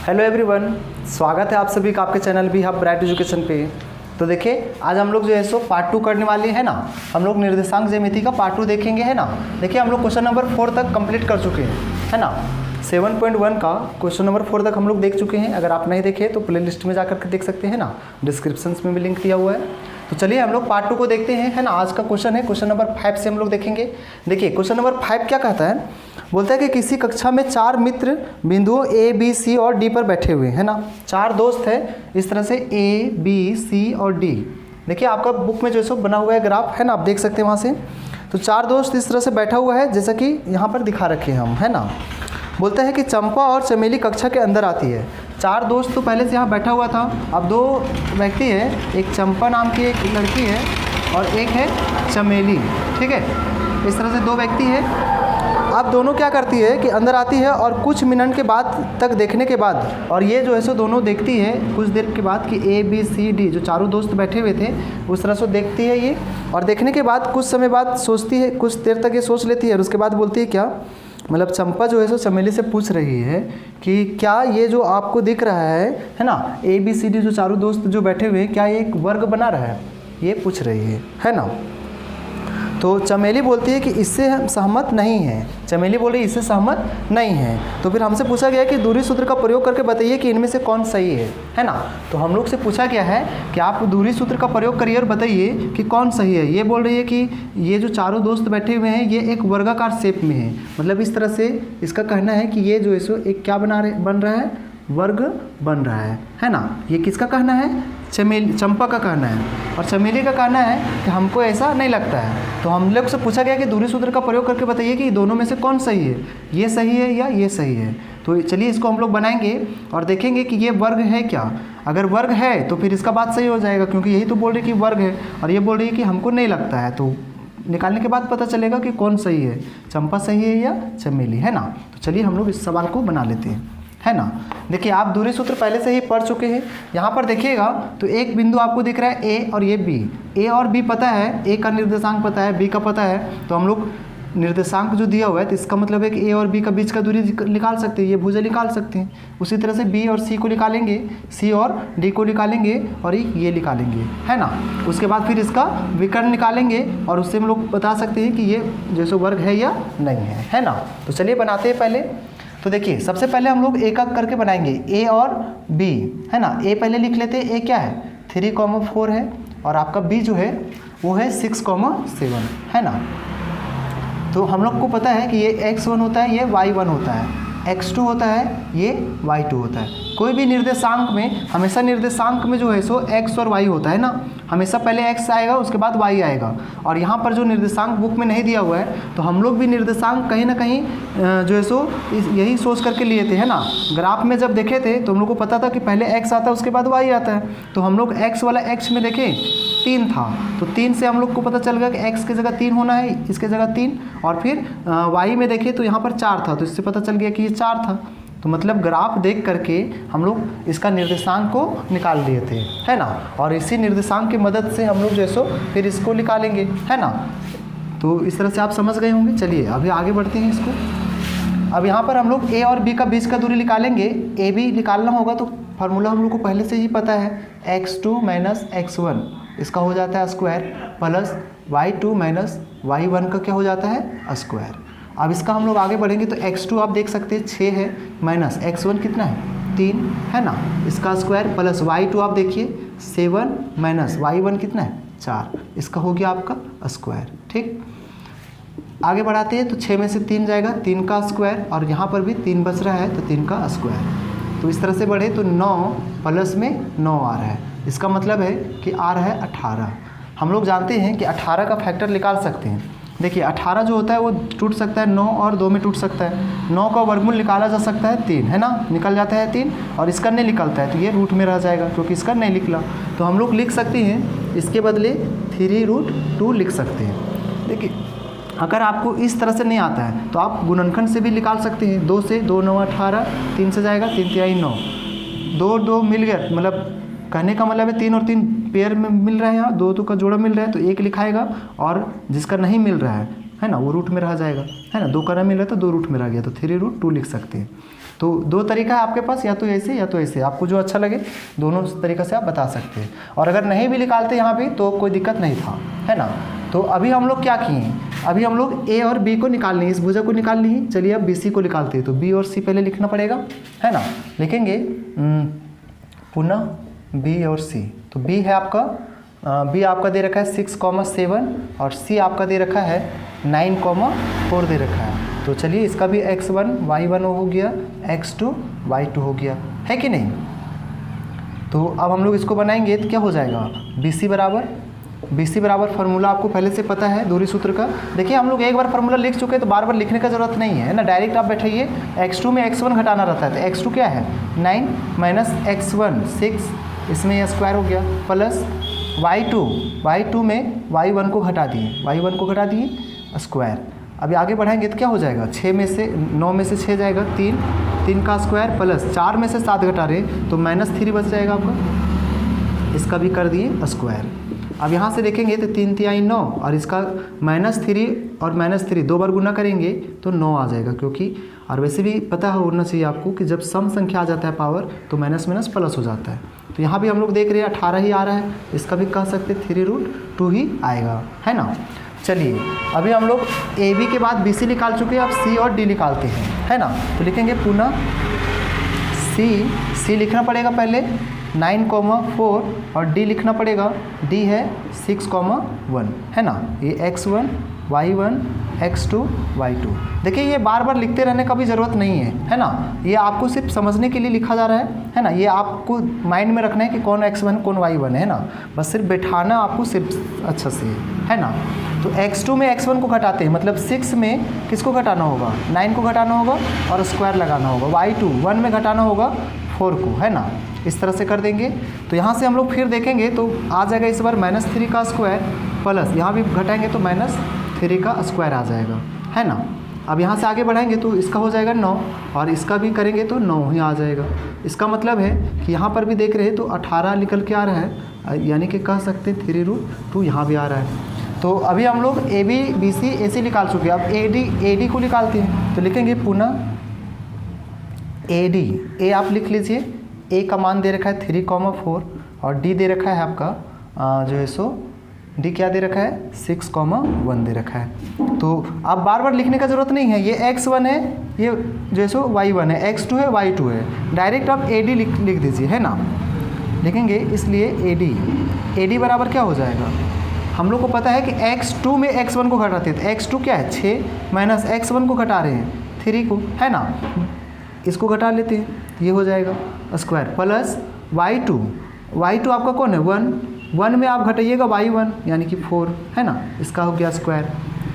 Hello everyone, स्वागत है आप सभी का आपके चैनल भी हब ब्राइट एजुकेशन पे। तो देखिए आज हम लोग जो है सो पार्ट 2 करने वाले हैं ना। हम लोग निर्देशांक ज्यामिति का पार्ट 2 देखेंगे है ना। देखिए हम लोग क्वेश्चन नंबर 4 तक कंप्लीट कर चुके हैं है ना। 7.1 का क्वेश्चन नंबर 4 तक हम लोग देख चुके हैं। अगर आप नहीं देखे तो प्ले लिस्ट में जाकर के देख सकते हैं ना, डिस्क्रिप्शन में भी लिंक दिया हुआ है। तो चलिए हम लोग पार्ट 2 को देखते हैं है ना। आज का क्वेश्चन है क्वेश्चन नंबर 5 से हम लोग देखेंगे। देखिए क्वेश्चन नंबर 5 क्या कहता है, बोलता है कि किसी कक्षा में 4 मित्र बिंदुओं ए बी सी और डी पर बैठे हुए हैं ना। 4 दोस्त है इस तरह से ए बी सी और डी। देखिए आपका बुक में जो सो बना हुआ है ग्राफ है ना, आप देख सकते हैं वहाँ से। तो 4 दोस्त इस तरह से बैठा हुआ है जैसा कि यहाँ पर दिखा रखे हैं हम है ना। बोलता है कि चंपा और चमेली कक्षा के अंदर आती है। 4 दोस्त तो पहले से यहाँ बैठा हुआ था, अब 2 व्यक्ति है, एक चंपा नाम की एक लड़की है और एक है चमेली, ठीक है। इस तरह से 2 व्यक्ति है। अब दोनों क्या करती है कि अंदर आती है और कुछ मिनट के बाद तक देखने के बाद, और ये जो है सो दोनों देखती है कुछ देर के बाद कि ए बी सी डी जो चारों दोस्त बैठे हुए थे उस तरह से देखती है ये। और देखने के बाद कुछ समय बाद सोचती है, कुछ देर तक ये सोच लेती है और उसके बाद बोलती है क्या, मतलब चंपा जो है सो चमेली से पूछ रही है कि क्या ये जो आपको दिख रहा है ना, ए बी सी डी जो चारों दोस्त जो बैठे हुए हैं, क्या ये एक वर्ग बना रहा है, ये पूछ रही है ना। तो चमेली बोलती है कि इससे हम सहमत नहीं हैं। चमेली बोल रही है इससे सहमत नहीं है। तो फिर हमसे पूछा गया कि दूरी सूत्र का प्रयोग करके बताइए कि इनमें से कौन सही है ना। तो हम लोग से पूछा गया है कि आप दूरी सूत्र का प्रयोग करिए और बताइए कि कौन सही है। ये बोल रही है कि ये जो चारों दोस्त बैठे हुए हैं ये एक वर्गाकार शेप में है, मतलब इस तरह से इसका कहना है कि ये जो है सो एक क्या बन रहा है, वर्ग बन रहा है ना। ये किसका कहना है, चंपा का कहना है। और चमेली का कहना है कि हमको ऐसा नहीं लगता है। तो हम लोग से पूछा गया कि दूरी सूत्र का प्रयोग करके बताइए कि दोनों में से कौन सही है, ये सही है या ये सही है। तो चलिए इसको हम लोग बनाएंगे और देखेंगे कि ये वर्ग है क्या। अगर वर्ग है तो फिर इसका बात सही हो जाएगा, क्योंकि यही तो बोल रही कि वर्ग है और ये बोल रही है कि हमको नहीं लगता है। तो निकालने के बाद पता चलेगा कि कौन सही है, चंपा सही है या चमेली, है ना। तो चलिए हम लोग इस सवाल को बना लेते हैं है ना। देखिए आप दूरी सूत्र पहले से ही पढ़ चुके हैं। यहाँ पर देखिएगा तो एक बिंदु आपको दिख रहा है ए और ये बी। ए और बी पता है, ए का निर्देशांक पता है, बी का पता है। तो हम लोग निर्देशांक जो दिया हुआ है तो इसका मतलब है कि ए और बी का बीच का दूरी निकाल सकते हैं, ये भुजा निकाल सकते हैं। उसी तरह से बी और सी को निकालेंगे, सी और डी को निकालेंगे और ये निकालेंगे है ना। उसके बाद फिर इसका विकर्ण निकालेंगे और उससे हम लोग बता सकते हैं कि ये जैसे वर्ग है या नहीं है ना। तो चलिए बनाते हैं पहले। तो देखिए सबसे पहले हम लोग एक एक करके बनाएंगे, ए और बी है ना। ए पहले लिख लेते हैं, ए क्या है 3,4 है और आपका बी जो है वो है 6,7 है ना। तो हम लोग को पता है कि ये x1 होता है, ये y1 होता है, x2 होता है, ये y2 होता है। कोई भी निर्देशांक में हमेशा निर्देशांक में जो है सो x और y होता है ना, हमेशा पहले x आएगा उसके बाद y आएगा। और यहाँ पर जो निर्देशांक बुक में नहीं दिया हुआ है तो हम लोग भी निर्देशांक कहीं ना कहीं जो है सो यही सोच करके लिए थे है ना। ग्राफ में जब देखे थे तो हम लोग को पता था कि पहले x आता है उसके बाद y आता है। तो हम लोग x वाला x में देखें 3 था, तो 3 से हम लोग को पता चल गया कि x की जगह 3 होना है, इसके जगह 3। और फिर y में देखें तो यहाँ पर 4 था, तो इससे पता चल गया कि ये 4 था। तो मतलब ग्राफ देख करके हम लोग इसका निर्देशांक को निकाल लिए थे है ना। और इसी निर्देशांक की मदद से हम लोग जैसो फिर इसको निकालेंगे है ना। तो इस तरह से आप समझ गए होंगे। चलिए अभी आगे बढ़ते हैं इसको। अब यहाँ पर हम लोग ए और बी का बीच का दूरी निकालेंगे। ए बी निकालना होगा तो फार्मूला हम लोग को पहले से ही पता है, x2 माइनस x1 इसका हो जाता है square, plus y2 minus y1 का क्या हो जाता है स्क्वायर। अब इसका हम लोग आगे बढ़ेंगे तो x2 आप देख सकते हैं 6 है, माइनस x1 कितना है 3 है ना, इसका स्क्वायर, प्लस y2 आप देखिए 7 माइनस y1 कितना है 4, इसका हो गया आपका स्क्वायर। ठीक, आगे बढ़ाते हैं तो 6 में से 3 जाएगा, 3 का स्क्वायर, और यहाँ पर भी 3 बच रहा है तो 3 का स्क्वायर। तो इस तरह से बढ़े तो 9 प्लस में 9 आ रहा है, इसका मतलब है कि आ रहा है 18। हम लोग जानते हैं कि 18 का फैक्टर निकाल सकते हैं। देखिए 18 जो होता है वो टूट सकता है 9 और 2 में टूट सकता है। 9 का वर्गमूल निकाला जा सकता है 3 है ना, निकल जाता है 3, और इसका नहीं निकलता है तो ये रूट में रह जाएगा क्योंकि इसका नहीं निकला। तो हम लोग लिख सकते हैं इसके बदले 3√2 लिख सकते हैं। देखिए अगर आपको इस तरह से नहीं आता है तो आप गुणनखंड से भी निकाल सकते हैं। 2 से 2 9 18, 3 से जाएगा 3 3 9, 2 2 मिल गया, मतलब कहने का मतलब है 3 और 3 पेयर में मिल रहा है, यहाँ 2 2 का जोड़ा मिल रहा है तो 1 लिखाएगा, और जिसका नहीं मिल रहा है ना वो रूट में रह जाएगा है ना। 2 का नहीं मिल रहा है तो 2 रूट में रह गया तो 3√2 लिख सकते हैं। तो दो तरीका है आपके पास, या तो ऐसे या तो ऐसे, आपको जो अच्छा लगे दोनों तरीक़े से आप बता सकते हैं। और अगर नहीं भी निकालते यहाँ पे तो कोई दिक्कत नहीं था, है ना। तो अभी हम लोग क्या किए हैं, अभी हम लोग ए और बी को निकालनी है, इस भुजा को निकालनी है। चलिए अब बी सी को निकालते हैं। तो बी और सी पहले लिखना पड़ेगा, है ना। लिखेंगे पुनः बी और सी। तो बी है आपका, बी आपका दे रखा है 6,7 और सी आपका दे रखा है 9,4 दे रखा है। तो चलिए इसका भी x1 y1 हो गया, x2 y2 हो गया, है कि नहीं। तो अब हम लोग इसको बनाएंगे तो क्या हो जाएगा, बी सी बराबर फार्मूला आपको पहले से पता है दूरी सूत्र का। देखिए हम लोग एक बार फार्मूला लिख चुके हैं तो बार बार लिखने का ज़रूरत नहीं है ना, डायरेक्ट आप बैठाइए। x2 में x1 घटाना रहता है, तो x2 क्या है 9 माइनस x1 6, इसमें यह स्क्वायर हो गया, प्लस y2 में y1 को घटा दिए स्क्वायर। अभी आगे बढ़ाएंगे तो क्या हो जाएगा, 9 में से 6 जाएगा 3 का स्क्वायर, प्लस 4 में से 7 घटा रहे तो -3 बच जाएगा आपका, इसका भी कर दिए स्क्वायर। अब यहाँ से देखेंगे तो 3 तिहाई 9 और इसका -3 और -3 दो बार गुना करेंगे तो 9 आ जाएगा, क्योंकि और वैसे भी पता होना चाहिए आपको कि जब सम संख्या आ जाता है पावर तो माइनस माइनस प्लस हो जाता है। तो यहाँ भी हम लोग देख रहे हैं 18 ही आ रहा है, इसका भी कह सकते 3√2 ही आएगा, है ना। चलिए अभी हम लोग ए बी के बाद बी सी निकाल चुके हैं, अब सी और डी निकालते हैं, है ना। तो लिखेंगे पुनः सी लिखना पड़ेगा पहले 9,4 और डी लिखना पड़ेगा, डी है 6,1, है ना। ये x1 y1 x2 y2। देखिए ये बार बार लिखते रहने का भी ज़रूरत नहीं है ना, ये आपको सिर्फ समझने के लिए लिखा जा रहा है ना। ये आपको माइंड में रखना है कि कौन x1 कौन y1 है ना, बस सिर्फ बैठाना आपको सिर्फ अच्छा से, है ना। तो x2 में x1 को घटाते हैं, मतलब 6 में किसको घटाना होगा 9 को घटाना होगा और स्क्वायर लगाना होगा, y2 1 में घटाना होगा 4 को, है ना। इस तरह से कर देंगे। तो यहाँ से हम लोग फिर देखेंगे तो आ जाएगा इस बार -3 का स्क्वायर, प्लस यहाँ भी घटाएंगे तो -3 का स्क्वायर आ जाएगा, है ना। अब यहाँ से आगे बढ़ाएंगे तो इसका हो जाएगा 9 और इसका भी करेंगे तो 9 ही आ जाएगा। इसका मतलब है कि यहाँ पर भी देख रहे हैं तो 18 निकल के आ रहा है, यानी कि कह सकते हैं 3√2 यहाँ भी आ रहा है। तो अभी हम लोग ए बी बी सी ए सी निकाल चुके हैं, अब ए डी को निकालते हैं। तो लिखेंगे पुनः ए डी, ए आप लिख लीजिए, ए का मान दे रखा है 3,4 और डी दे रखा है आपका जो है सो डी क्या दे रखा है 6,1 दे रखा है। तो अब बार बार लिखने का ज़रूरत नहीं है, ये x1 है, ये जो है सो y1 है, x2 है y2 है, डायरेक्ट आप ए डी लिख दीजिए, है ना। लिखेंगे इसलिए ए डी बराबर क्या हो जाएगा, हम लोग को पता है कि x2 में x1 को घटाते हैं, तो x2 क्या है 6 माइनस x1 को घटा रहे हैं 3 को, है ना। इसको घटा लेते हैं, ये हो जाएगा स्क्वायर, प्लस y2 आपका कौन है 1 में आप घटाइएगा y1 यानी कि 4, है ना। इसका हो गया स्क्वायर,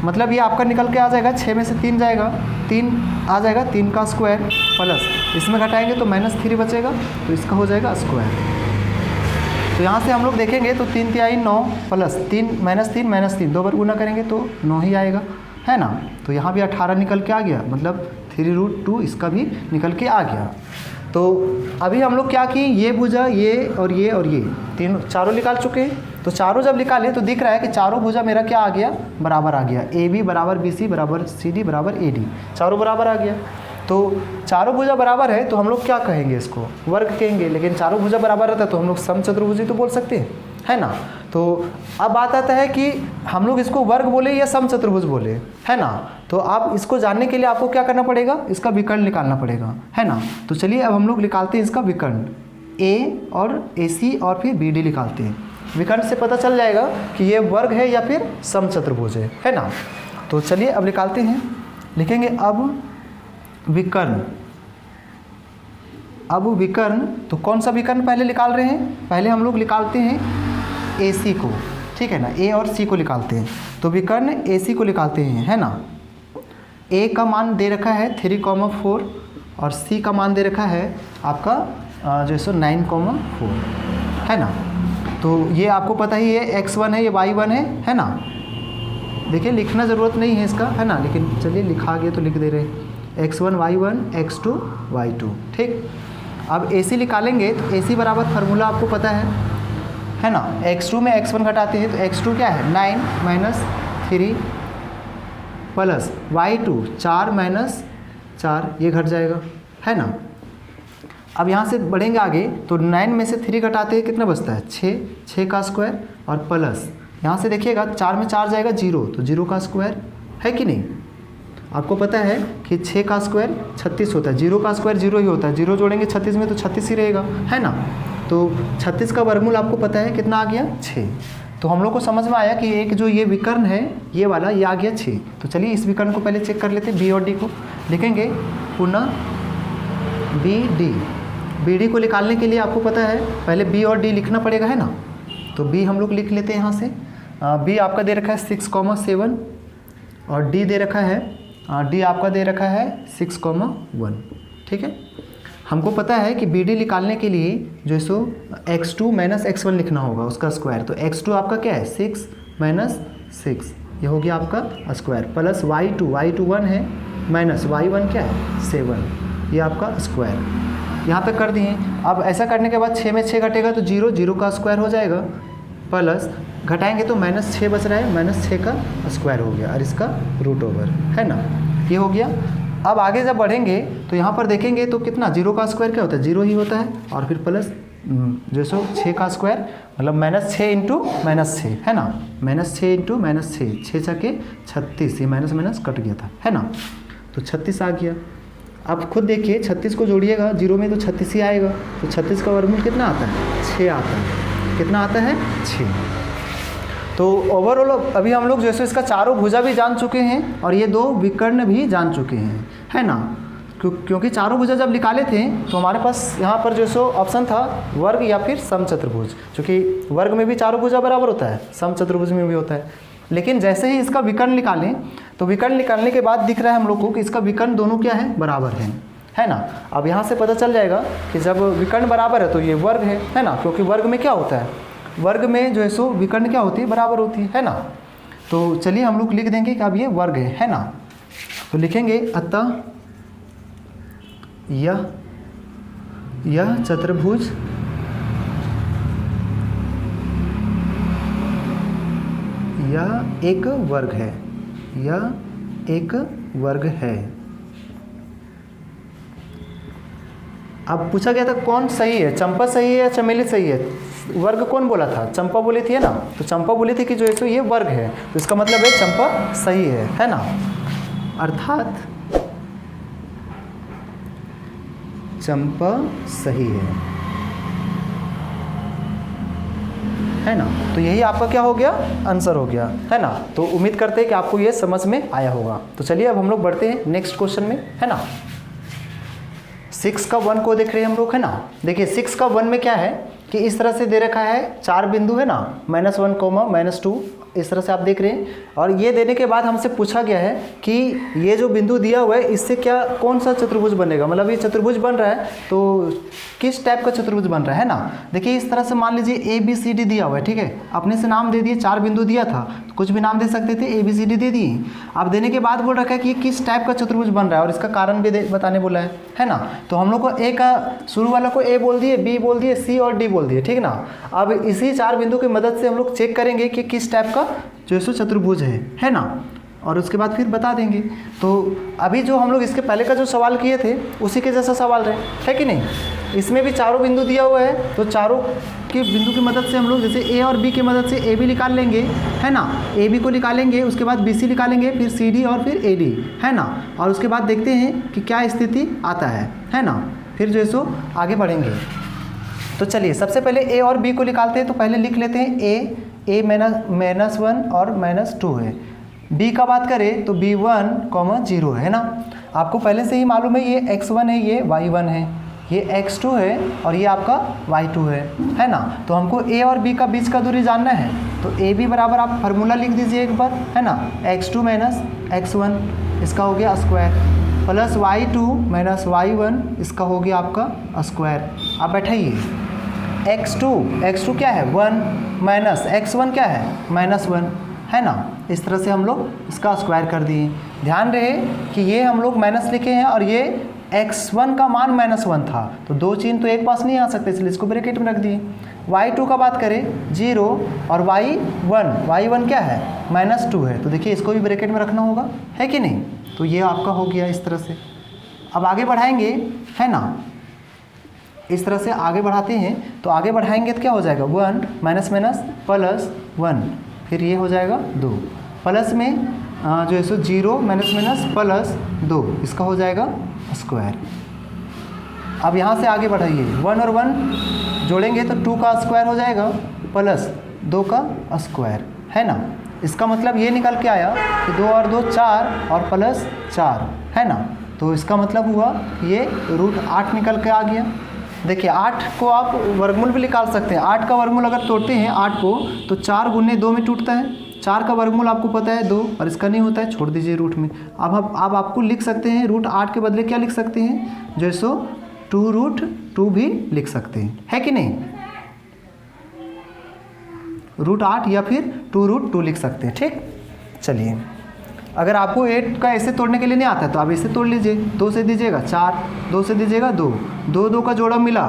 मतलब ये आपका निकल के आ जाएगा 6 में से 3 जाएगा, 3 आ जाएगा 3 का स्क्वायर, प्लस इसमें घटाएंगे तो -3 बचेगा, तो इसका हो जाएगा स्क्वायर। तो यहाँ से हम लोग देखेंगे तो 3 तिहाई 9 प्लस 3 -3 दो बार गुना करेंगे तो 9 ही आएगा, है ना। तो यहाँ भी 18 निकल के आ गया, मतलब 3√2 इसका भी निकल के आ गया। तो अभी हम लोग क्या किए, ये भुजा ये और ये तीनों चारों निकाल चुके हैं। तो चारों जब निकाले तो दिख रहा है कि चारों भुजा मेरा क्या आ गया, बराबर आ गया, ए बी बराबर बी सी बराबर सी डी बराबर ए डी, चारों बराबर आ गया। तो चारों भुजा बराबर है तो हम लोग क्या कहेंगे, इसको वर्ग कहेंगे, लेकिन चारों भुजा बराबर रहता है तो हम लोग समचतुर्भुज तो बोल सकते हैं, है ना। तो अब बात आता है कि हम लोग इसको वर्ग बोले या समचतुर्भुज बोले, है ना। तो आप इसको जानने के लिए आपको क्या करना पड़ेगा, इसका विकर्ण निकालना पड़ेगा, है ना। तो चलिए अब हम लोग निकालते हैं इसका विकर्ण, ए और ए सी और फिर बी डी निकालते हैं। विकर्ण से पता चल जाएगा कि ये वर्ग है या फिर समचतुर्भुज है ना। तो चलिए अब निकालते हैं, लिखेंगे अब विकर्ण, तो कौन सा विकर्ण पहले निकाल रहे हैं, पहले हम लोग निकालते हैं ए सी को, ठीक है ना, ए और सी को निकालते हैं। तो विकर्ण ए सी को निकालते हैं, है ना। ए का मान दे रखा है 3,4 और सी का मान दे रखा है आपका जो सो 9,4, है ना। तो ये आपको पता ही है x1 है, ये y1 है ना। देखिए लिखना ज़रूरत नहीं है इसका, है ना, लेकिन चलिए लिखा गया तो लिख दे रहे हैं, x1 y1 x2 y2, ठीक। अब ए सी निकालेंगे तो ए सी बराबर फार्मूला आपको पता है ना। x2 में x1 घटाते हैं तो x2 क्या है 9 माइनस 3 प्लस y2 4 माइनस 4, ये घट जाएगा, है ना। अब यहाँ से बढ़ेंगे आगे तो 9 में से 3 घटाते हैं कितना बचता है 6, 6 का स्क्वायर और प्लस यहाँ से देखिएगा 4 में 4 जाएगा 0, तो 0 का स्क्वायर है कि नहीं। आपको पता है कि 6 का स्क्वायर 36 होता है, 0 का स्क्वायर 0 ही होता है, 0 जोड़ेंगे 36 में तो 36 ही रहेगा, है ना। तो 36 का वर्गमूल आपको पता है कितना आ गया 6। तो हम लोग को समझ में आया कि एक जो ये विकर्ण है ये वाला ये आ गया 6। तो चलिए इस विकर्ण को पहले चेक कर लेते हैं, बी और डी को लिखेंगे पुनः बी डी। बी डी को निकालने के लिए आपको पता है पहले बी और डी लिखना पड़ेगा, है ना। तो बी हम लोग लिख लेते हैं यहाँ से। बी आपका दे रखा है 6,7 और डी दे रखा है डी आपका दे रखा है 6,1, ठीक है। हमको पता है कि बी डी निकालने के लिए जो सो x2 माइनस x1 लिखना होगा उसका स्क्वायर। तो x2 आपका क्या है 6 माइनस 6, ये हो गया आपका स्क्वायर, प्लस y2 1 है माइनस y1 क्या है 7, ये आपका स्क्वायर यहाँ पे कर दिए। अब ऐसा करने के बाद 6 में 6 घटेगा तो 0, 0 का स्क्वायर हो जाएगा, प्लस घटाएंगे तो -6 बच रहा है, -6 का स्क्वायर हो गया और इसका रूट ओवर, है ना, ये हो गया। अब आगे जब बढ़ेंगे तो यहाँ पर देखेंगे तो कितना 0 का स्क्वायर क्या होता है 0 ही होता है, और फिर प्लस जो सो 6 का स्क्वायर मतलब -6 इंटू -6, है ना, -6 इंटू -6, 6 छके 36, ये माइनस माइनस कट गया था, है ना। तो 36 आ गया। आप खुद देखिए 36 को जोड़िएगा 0 में तो 36 ही आएगा, तो 36 का वर्गमूल कितना आता है 6 आता है, कितना आता है 6। तो ओवरऑल अभी हम लोग जैसे इसका चारों भुजा भी जान चुके हैं और ये 2 विकर्ण भी जान चुके हैं, है ना। क्योंकि चारों भुजा जब निकाले थे तो हमारे पास यहाँ पर जो सो ऑप्शन था वर्ग या फिर समचतुर्भुज, क्योंकि वर्ग में भी चारों भुजा बराबर होता है, समचतुर्भुज में भी होता है। लेकिन जैसे ही इसका विकर्ण निकालें तो विकर्ण निकालने के बाद दिख रहा है हम लोग को कि इसका विकर्ण दोनों क्या है बराबर है ना। अब यहाँ से पता चल जाएगा कि जब विकर्ण बराबर है तो ये वर्ग है ना, क्योंकि वर्ग में क्या होता है, वर्ग में जो है सो विकर्ण क्या होती है बराबर होती है ना। तो चलिए हम लोग लिख देंगे कि अब ये वर्ग है ना। तो लिखेंगे अतः यह चतुर्भुज यह एक वर्ग है, यह एक वर्ग है। अब पूछा गया था कौन सही है, चंपा सही है या चमेली सही है। वर्ग कौन बोला था, चंपा बोली थी, है ना। तो चंपा बोली थी कि जो है सो ये वर्ग है, तो इसका मतलब है चंपा सही है ना। अर्थात चंपा सही है ना। तो यही आपका क्या हो गया आंसर हो गया, है ना। तो उम्मीद करते हैं कि आपको ये समझ में आया होगा। तो चलिए अब हम लोग बढ़ते हैं नेक्स्ट क्वेश्चन में, है ना। 6 का 1 को देख रहे हैं हम लोग, है ना। देखिए 6 का 1 में क्या है कि इस तरह से दे रखा है 4 बिंदु, है ना, -1, -2 इस तरह से आप देख रहे हैं। और ये देने के बाद हमसे पूछा गया है कि ये जो बिंदु दिया हुआ है इससे क्या कौन सा चतुर्भुज बनेगा, मतलब ये चतुर्भुज बन रहा है तो किस टाइप का चतुर्भुज बन रहा है ना। देखिए इस तरह से मान लीजिए ABCD दिया हुआ है, ठीक है, अपने से नाम दे दिए, 4 बिंदु दिया था तो कुछ भी नाम दे सकते थे, ABCD दे दिए। अब देने के बाद बोल रखा है कि किस टाइप का चतुर्भुज बन रहा है और इसका कारण भी बताने बोला है ना। तो हम लोग को A का शुरू वाला को A बोल दिए, B बोल दिए, C और D बोल दिए, ठीक ना। अब इसी 4 बिंदु की मदद से हम लोग चेक करेंगे कि किस टाइप का जो सो चतुर्भुज है ना, और उसके बाद फिर बता देंगे। तो अभी जो हम लोग इसके पहले का जो सवाल किए थे उसी के जैसा सवाल है कि नहीं। इसमें भी चारों बिंदु दिया हुआ है, तो चारों के बिंदु की मदद से हम लोग जैसे A और B की मदद से AB निकाल लेंगे, है ना, AB को निकालेंगे, उसके बाद BC निकालेंगे, फिर CD और फिर AD, है ना। और उसके बाद देखते हैं कि क्या स्थिति आता है ना, फिर जो सो आगे बढ़ेंगे। तो चलिए सबसे पहले A और B को निकालते हैं। तो पहले लिख लेते हैं A -1 और -2 है। B का बात करें तो B1, 0 है ना। आपको पहले से ही मालूम है ये x1 है, ये y1 है, ये x2 है और ये आपका y2 है ना। तो हमको A और B का बीच का दूरी जानना है। तो AB बराबर आप फार्मूला लिख दीजिए एक बार, है ना, x2 - x1 इसका हो गया स्क्वायर, प्लस y2 - y1 इसका हो गया आपका स्क्वायर। आप बैठाइए x2 क्या है 1 माइनस x1 क्या है -1, है ना। इस तरह से हम लोग इसका स्क्वायर कर दिए। ध्यान रहे कि ये हम लोग माइनस लिखे हैं और ये x1 का मान -1 था, तो 2 चिन्ह तो एक पास नहीं आ सकते, इसलिए इसको ब्रैकेट में रख दिए। y2 का बात करें 0 और y1 क्या है -2 है, तो देखिए इसको भी ब्रैकेट में रखना होगा, है कि नहीं। तो ये आपका हो गया इस तरह से। अब आगे बढ़ाएंगे, है ना। इस तरह से आगे बढ़ाते हैं, तो आगे बढ़ाएंगे तो क्या हो जाएगा 1 माइनस माइनस प्लस 1, फिर ये हो जाएगा 2, प्लस में जो है सो 0 माइनस माइनस प्लस 2, इसका हो जाएगा स्क्वायर। अब यहाँ से आगे बढ़ाइए, 1 और 1 जोड़ेंगे तो 2 का स्क्वायर हो जाएगा प्लस 2 का स्क्वायर, है ना। इसका मतलब ये निकल के आया कि 2 और 2 4 और प्लस 4, है ना। तो इसका मतलब हुआ ये √8 निकल के आ गया। देखिए 8 को आप वर्गमूल भी निकाल सकते हैं। 8 का वर्गमूल अगर तोड़ते हैं 8 को तो 4 गुने 2 में टूटता है। 4 का वर्गमूल आपको पता है 2, और इसका नहीं होता है, छोड़ दीजिए रूट में। अब आपको लिख सकते हैं √8 के बदले क्या लिख सकते हैं, जो सो 2√2 भी लिख सकते हैं, है कि नहीं। √8 या फिर 2√2 लिख सकते हैं, ठीक। चलिए, अगर आपको 8 का ऐसे तोड़ने के लिए नहीं आता है तो आप ऐसे तोड़ लीजिए। 2 से दीजिएगा 4, 2 से दीजिएगा 2, 2 का जोड़ा मिला,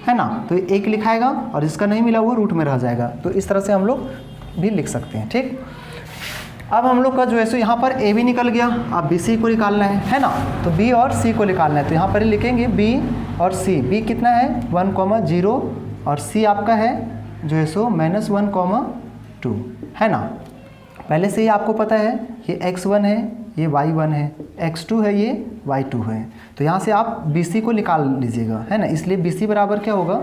है ना, तो 1 लिखाएगा, और इसका नहीं मिला हुआ रूट में रह जाएगा। तो इस तरह से हम लोग भी लिख सकते हैं, ठीक। अब हम लोग का जो है सो यहाँ पर ए बी निकल गया, अब बी सी को निकालना है ना। तो बी और सी को निकालना है, तो यहाँ पर ही लिखेंगे बी और सी। बी कितना है 1,0 और सी आपका है जो है सो -1,2, है ना। पहले से ही आपको पता है ये x1 है, ये y1 है, x2 है, ये y2 है। तो यहाँ से आप BC को निकाल लीजिएगा, है ना। इसलिए BC बराबर क्या होगा,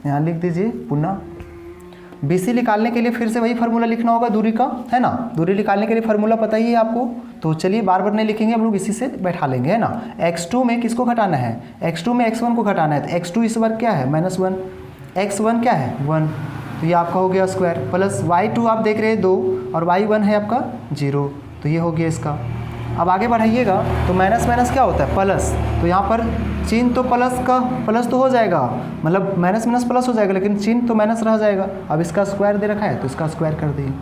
यहाँ लिख दीजिए पुनः। BC निकालने के लिए फिर से वही फार्मूला लिखना होगा दूरी का, है ना। दूरी निकालने के लिए फार्मूला पता ही है आपको, तो चलिए बार बार नहीं लिखेंगे, हम लोग इसी से बैठा लेंगे, है ना। x2 में किसको घटाना है, x2 में x1 को घटाना है, तो x2 इस बार क्या है -1, x1 क्या है 1, तो ये आपका हो गया स्क्वायर, प्लस y2 आप देख रहे हैं 2 और y1 है आपका 0, तो ये हो गया इसका। अब आगे बढ़ाइएगा तो माइनस माइनस क्या होता है प्लस, तो यहाँ पर चिन्ह तो प्लस तो हो जाएगा, मतलब माइनस माइनस प्लस हो जाएगा, लेकिन चिन्ह तो माइनस रह जाएगा। अब इसका स्क्वायर दे रखा है तो इसका स्क्वायर कर दिए।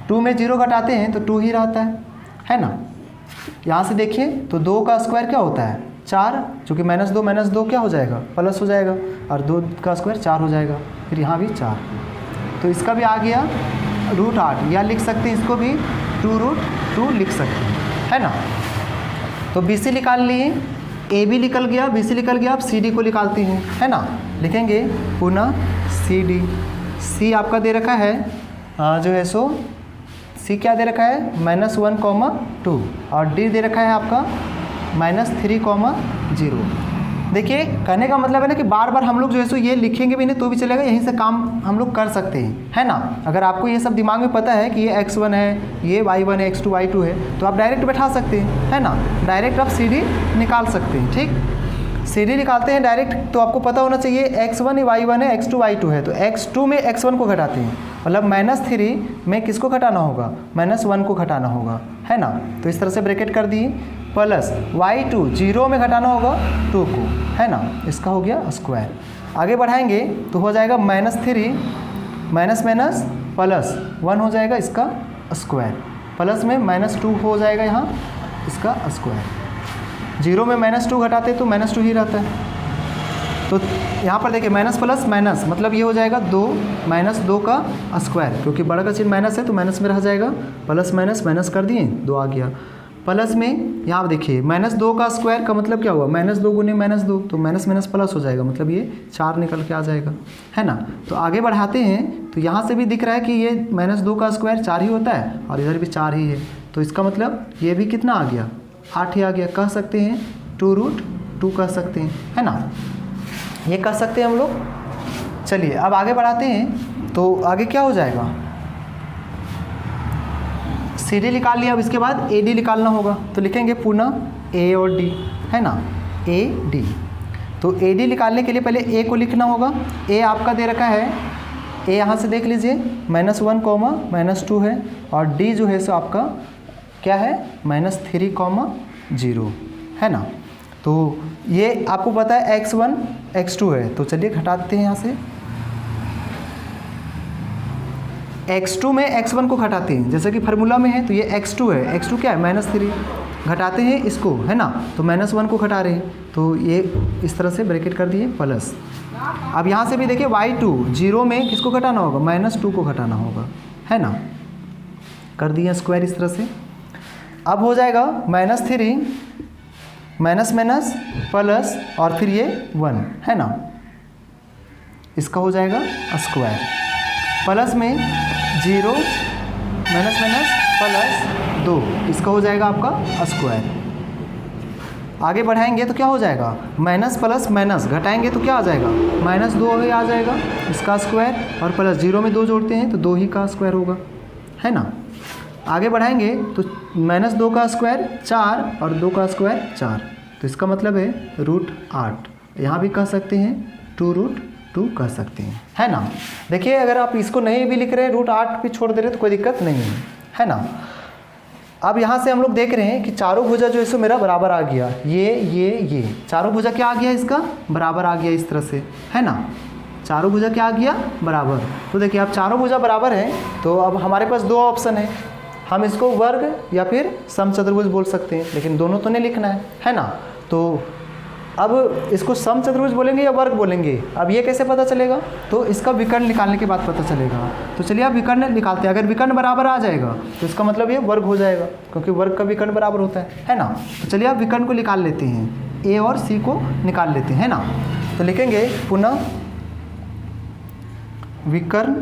2 में 0 घटाते हैं तो 2 ही रहता है ना। यहाँ से देखिए तो 2 का स्क्वायर क्या होता है 4, चूँकि -2 क्या हो जाएगा प्लस हो जाएगा, और 2 का स्क्वायर 4 हो जाएगा, फिर यहाँ भी 4, तो इसका भी आ गया √8, या लिख सकते हैं इसको भी 2√2 लिख सकते हैं, है ना। तो BC निकाल लिए, AB निकल गया, BC निकल गया। अब CD को निकालते हैं, है ना। लिखेंगे पुनः CD। C आपका दे रखा है जो है सो C क्या दे रखा है -1,2, और D दे रखा है आपका -3,0। देखिए कहने का मतलब है ना कि बार बार हम लोग जो है सो ये लिखेंगे भी नहीं तो भी चलेगा, यहीं से काम हम लोग कर सकते हैं, है ना। अगर आपको ये सब दिमाग में पता है कि ये x1 है, ये y1 है, x2 y2 है, तो आप डायरेक्ट बैठा सकते हैं, है ना। डायरेक्ट आप CD निकाल सकते हैं, ठीक। CD निकालते हैं डायरेक्ट, तो आपको पता होना चाहिए x1 y1 है, x2 y2 है, तो x2 में x1 को घटाते हैं, मतलब -3 में किसको घटाना होगा -1 को घटाना होगा, है ना। तो इस तरह से ब्रैकेट कर दिए, प्लस y2 0 में घटाना होगा 2 को, है ना। इसका हो गया स्क्वायर। आगे बढ़ाएंगे तो हो जाएगा -3 माइनस माइनस प्लस 1 हो जाएगा इसका स्क्वायर, प्लस में -2 हो जाएगा यहाँ इसका स्क्वायर। 0 में -2 घटाते तो -2 ही रहता है। तो यहाँ पर देखिए माइनस प्लस माइनस, मतलब ये हो जाएगा 2 -2 का स्क्वायर, क्योंकि बड़ा का चिन्ह माइनस है तो माइनस में रह जाएगा, प्लस माइनस माइनस कर दिए 2 आ गया। प्लस में यहाँ देखिए -2 का स्क्वायर का मतलब क्या हुआ -2 गुने -2, तो माइनस माइनस प्लस हो जाएगा, मतलब ये 4 निकल के आ जाएगा, है ना। तो आगे बढ़ाते हैं तो यहाँ से भी दिख रहा है कि ये -2 का स्क्वायर 4 ही होता है, और इधर भी 4 ही है, तो इसका मतलब ये भी कितना आ गया 8 ही आ गया। कह सकते हैं 2√2 कह सकते हैं, है ना, ये कह सकते हैं हम लोग। चलिए अब आगे बढ़ाते हैं तो आगे क्या हो जाएगा, CD निकाल लिया। अब इसके बाद AD निकालना होगा, तो लिखेंगे पुनः A और D, है ना, AD। तो AD निकालने के लिए पहले A को लिखना होगा। A आपका दे रखा है, A यहाँ से देख लीजिए -1, -2 है, और D जो है सो आपका क्या है -3,0, है ना। तो ये आपको पता है x1 x2 है, तो चलिए घटाते हैं यहाँ से। x2 में x1 को घटाते हैं, जैसे कि फार्मूला में है, तो ये x2 है, x2 क्या है -3, घटाते हैं इसको, है ना, तो -1 को घटा रहे हैं, तो ये इस तरह से ब्रैकेट कर दिए प्लस। अब यहाँ से भी देखिए y2 0 में किसको घटाना होगा -2 को घटाना होगा, है ना, कर दिए स्क्वायर इस तरह से। अब हो जाएगा -3 माइनस माइनस प्लस और फिर ये 1 है ना, इसका हो जाएगा स्क्वायर। प्लस में 0 माइनस माइनस प्लस 2, इसका हो जाएगा आपका स्क्वायर। आगे बढ़ाएंगे तो क्या हो जाएगा, माइनस प्लस माइनस घटाएंगे तो क्या आ जाएगा, -2 ही आ जाएगा, इसका स्क्वायर। और प्लस 0 में 2 जोड़ते हैं तो 2 ही का स्क्वायर होगा, है ना। आगे बढ़ाएंगे तो -2 का स्क्वायर 4 और 2 का स्क्वायर 4, तो इसका मतलब है √8। यहाँ भी कह सकते हैं 2√2 कह सकते हैं, है ना। देखिए अगर आप इसको नहीं भी लिख रहे हैं, √8 भी छोड़ दे रहे तो कोई दिक्कत नहीं है ना। अब यहाँ से हम लोग देख रहे हैं कि चारों भुजा जो है सो मेरा बराबर आ गया, ये चारों भुजा क्या आ गया, इसका बराबर आ गया इस तरह से, है ना। चारों भुजा क्या आ गया, बराबर। तो देखिए अब चारों भुजा बराबर है तो अब हमारे पास 2 ऑप्शन है, हम इसको वर्ग या फिर समचतुर्भुज बोल सकते हैं, लेकिन दोनों तो नहीं लिखना है ना। तो अब इसको समचतुर्भुज बोलेंगे या वर्ग बोलेंगे, अब ये कैसे पता चलेगा, तो इसका विकर्ण निकालने के बाद पता चलेगा। तो चलिए अब विकर्ण निकालते हैं। अगर विकर्ण बराबर आ जाएगा तो इसका मतलब ये वर्ग हो जाएगा, क्योंकि वर्ग का विकर्ण बराबर होता है ना। तो चलिए अब विकर्ण को निकाल लेते हैं, ए और सी को निकाल लेते हैं, है ना। तो लिखेंगे पुनः विकर्ण।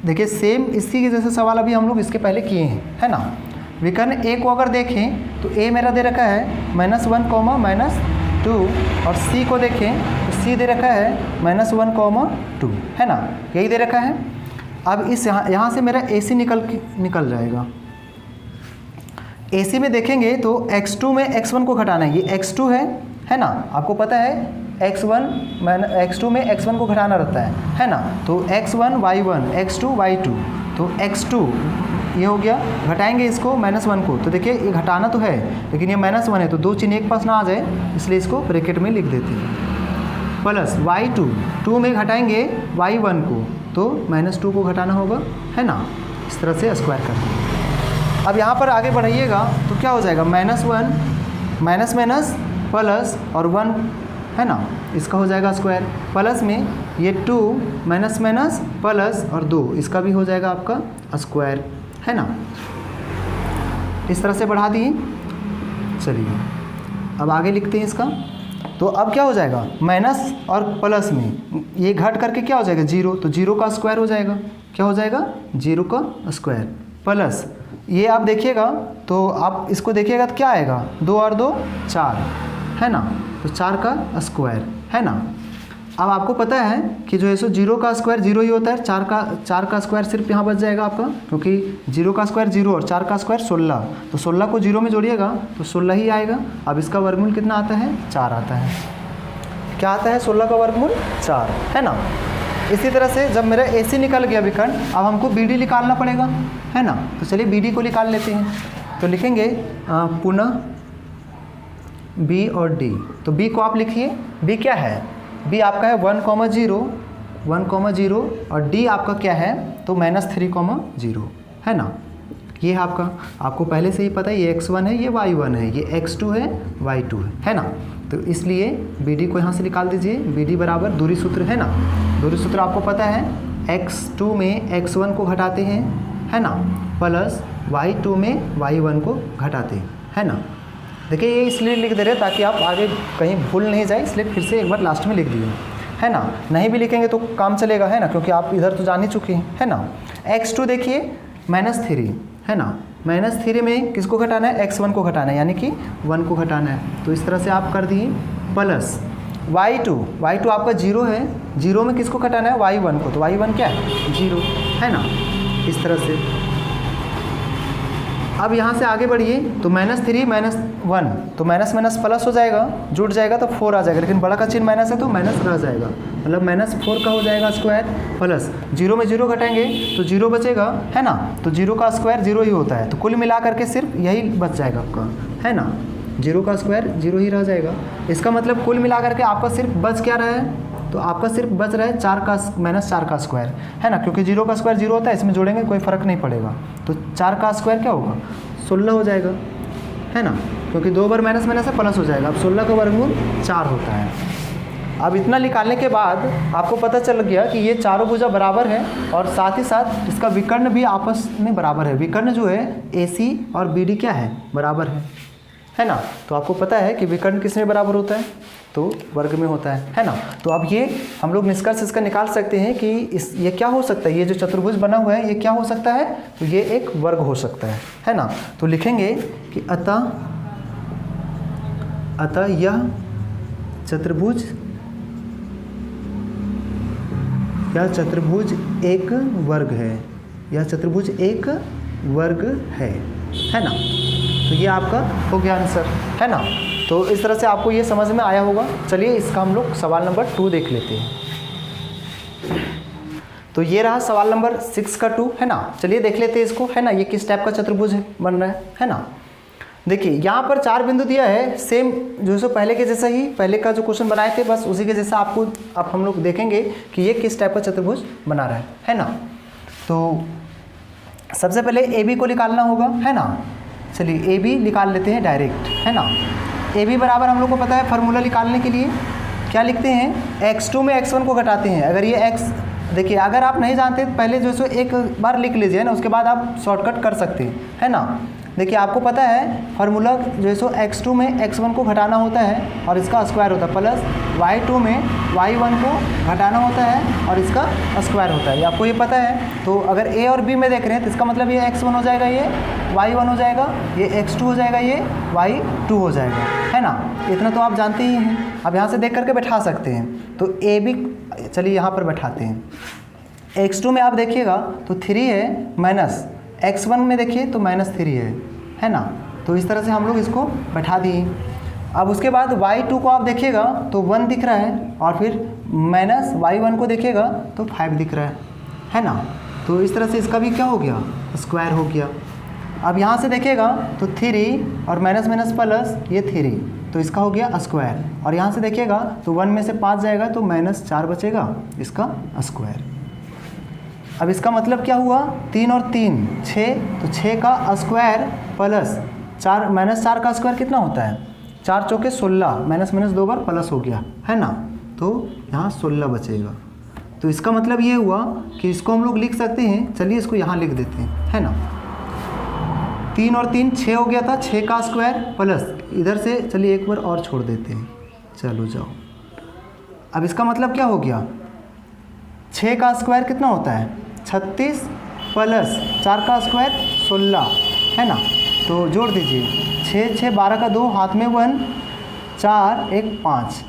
देखिए सेम इसी के जैसे सवाल अभी हम लोग इसके पहले किए हैं, है ना। विकर्ण ए को अगर देखें तो ए मेरा दे रखा है -1, -2 और सी को देखें तो सी दे रखा है -1, 2, है ना, यही दे रखा है। अब इस यहाँ से मेरा AC निकल जाएगा। AC में देखेंगे तो x2 में x1 को घटाना है, ये x2 है ना। आपको पता है x2 में x1 को घटाना रहता है ना। तो x1 y1 x2 y2, तो x2 ये हो गया, घटाएंगे इसको -1 को, तो देखिए ये घटाना तो है लेकिन ये -1 है तो 2 चिन्ह एक पास ना आ जाए, इसलिए इसको ब्रैकेट में लिख देते हैं। प्लस y2, 2 में घटाएंगे y1 को तो -2 को घटाना होगा, है ना। इस तरह से स्क्वायर करते हैं। अब यहाँ पर आगे बढ़ाइएगा तो क्या हो जाएगा, -1 माइनस माइनस प्लस और 1, है ना, इसका हो जाएगा स्क्वायर। प्लस में ये 2 माइनस माइनस प्लस और 2, इसका भी हो जाएगा आपका स्क्वायर, है ना। इस तरह से बढ़ा दिए। चलिए अब आगे लिखते हैं इसका। तो अब क्या हो जाएगा, माइनस और प्लस में ये घट करके क्या हो जाएगा 0, तो 0 का स्क्वायर हो जाएगा। क्या हो जाएगा, 0 का स्क्वायर। प्लस ये आप देखिएगा तो आप इसको देखिएगा तो क्या आएगा, 2 और 2 4, है ना, तो 4 का स्क्वायर, है ना। अब आपको पता है कि जो है सो 0 का स्क्वायर 0 ही होता है, 4 का स्क्वायर सिर्फ यहाँ बच जाएगा आपका, क्योंकि 0 का स्क्वायर 0 और 4 का स्क्वायर 16, तो 16 को 0 में जोड़िएगा तो 16 ही आएगा। अब इसका वर्गमूल कितना आता है, 4 आता है। क्या आता है, 16 का वर्गमूल 4, है ना। इसी तरह से जब मेरा AC निकल गया विकर्ण, अब हमको BD निकालना पड़ेगा, है ना। तो चलिए BD को निकाल लेते हैं। तो लिखेंगे पुनः B और D। तो B को आप लिखिए, B क्या है, B आपका है 1,0 और D आपका क्या है, तो -3,0, है ना। ये है आपको पहले से ही पता है, ये x1 है, ये y1 है, ये x2 है, y2 है ना। तो इसलिए BD को यहाँ से निकाल दीजिए। BD बराबर दूरी सूत्र, है ना। दूरी सूत्र आपको पता है, x2 में x1 को घटाते हैं, है ना, प्लस y2 में y1 को घटाते हैं, है ना। देखिए ये इसलिए लिख दे रहे हैं ताकि आप आगे कहीं भूल नहीं जाए, इसलिए फिर से एक बार लास्ट में लिख दिए, है ना। नहीं भी लिखेंगे तो काम चलेगा, है ना, क्योंकि आप इधर तो जान ही चुके हैं, है ना। x2 देखिए -3, है ना, -3 में किसको घटाना है, x1 को घटाना है, यानी कि 1 को घटाना है। तो इस तरह से आप कर दिए। प्लस y2 आपका 0 है, 0 में किसको घटाना है, y1 को, तो y1 क्या है 0, है ना। इस तरह से अब यहाँ से आगे बढ़िए तो -3 -1, तो माइनस माइनस प्लस हो जाएगा, जुड़ जाएगा तो 4 आ जाएगा, लेकिन बड़ा का चिन्ह माइनस है तो माइनस रह जाएगा, मतलब -4 का हो जाएगा स्क्वायर। प्लस 0 में 0 घटाएंगे तो 0 बचेगा, है ना। तो 0 का स्क्वायर 0 ही होता है, तो कुल मिला करके सिर्फ यही बच जाएगा आपका, है ना। 0 का स्क्वायर 0 ही रह जाएगा। इसका मतलब कुल मिला करके आपका सिर्फ बच क्या रहा है, तो आपका सिर्फ बच रहा है 4 का -4 का स्क्वायर, है ना, क्योंकि 0 का स्क्वायर 0 होता है, इसमें जोड़ेंगे कोई फ़र्क नहीं पड़ेगा। तो 4 का स्क्वायर क्या होगा, 16 हो जाएगा, है ना, क्योंकि 2 बार माइनस माइनस से प्लस हो जाएगा। अब 16 का वर्गमूल 4 होता है। अब इतना निकालने के बाद आपको पता चल गया कि ये चारों भुजा बराबर है और साथ ही साथ इसका विकर्ण भी आपस में बराबर है। विकर्ण जो है AC और BD क्या है, बराबर है। है ना। तो आपको पता है कि विकर्ण किस में बराबर होता है, तो वर्ग में होता है ना। तो अब ये हम लोग निष्कर्ष इसका निकाल सकते हैं कि ये क्या हो सकता है, ये जो चतुर्भुज बना हुआ है ये क्या हो सकता है, तो ये एक वर्ग हो सकता है ना। तो लिखेंगे कि अतः यह चतुर्भुज एक वर्ग है, यह चतुर्भुज एक वर्ग है ना। तो ये आपका हो गया आंसर, है ना। तो इस तरह से आपको ये समझ में आया होगा। चलिए इसका हम लोग सवाल नंबर 2 देख लेते हैं। तो ये रहा सवाल नंबर 6 का 2, है ना। चलिए देख लेते हैं इसको, है ना। ये किस टाइप का चतुर्भुज बन रहा है ना। देखिए यहाँ पर 4 बिंदु दिया है, सेम जो सो पहले के जैसा ही, पहले का जो क्वेश्चन बनाए थे बस उसी के जैसा आपको अब हम लोग देखेंगे कि ये किस टाइप का चतुर्भुज बना रहा है ना। तो सबसे पहले ए बी को निकालना होगा, है ना। चलिए ए बी निकाल लेते हैं डायरेक्ट, है ना। ए बी बराबर हम लोग को पता है फार्मूला निकालने के लिए क्या लिखते हैं, x2 में x1 को घटाते हैं। अगर ये x, देखिए अगर आप नहीं जानते तो पहले जो सो एक बार लिख लीजिए ना, उसके बाद आप शॉर्टकट कर सकते हैं, है ना। देखिए आपको पता है फार्मूला जो है सो x2 में x1 को घटाना होता है और इसका स्क्वायर होता है, प्लस y2 में y1 को घटाना होता है और इसका स्क्वायर होता है, ये आपको ये पता है। तो अगर a और b में देख रहे हैं तो इसका मतलब ये x1 हो जाएगा, ये y1 हो जाएगा, ये x2 हो जाएगा, ये y2 हो जाएगा, है ना। इतना तो आप जानते ही हैं। अब यहाँ से देख करके बैठा सकते हैं। तो a b, चलिए यहाँ पर बैठाते हैं। x2 में आप देखिएगा तो 3 है, माइनस x1 में देखिए तो -3 है ना। तो इस तरह से हम लोग इसको बैठा दिए। अब उसके बाद y2 को आप देखिएगा तो 1 दिख रहा है और फिर माइनस y1 को देखिएगा तो 5 दिख रहा है ना। तो इस तरह से इसका भी क्या हो गया, स्क्वायर हो गया। अब यहाँ से देखिएगा तो 3 और माइनस माइनस प्लस ये 3, तो इसका हो गया स्क्वायर। और यहाँ से देखिएगा तो 1 में से 5 जाएगा तो -4 बचेगा, इसका स्क्वायर। अब इसका मतलब क्या हुआ, 3 और 3 6, तो 6 का स्क्वायर प्लस 4, -4 का स्क्वायर कितना होता है, 4 चौके 16, माइनस माइनस 2 बार प्लस हो गया, है ना। तो यहाँ 16 बचेगा। तो इसका मतलब ये हुआ कि इसको हम लोग लिख सकते हैं, चलिए इसको यहाँ लिख देते हैं, है ना। 3 और 3 6 हो गया था, 6 का स्क्वायर प्लस इधर से, चलिए एक बार और छोड़ देते हैं, चलो जाओ। अब इसका मतलब क्या हो गया, 6 का स्क्वायर कितना होता है 36 प्लस 4 का स्क्वायर 16, है ना। तो जोड़ दीजिए, 6 6 12 का 2, हाथ में 1, 4 1 5,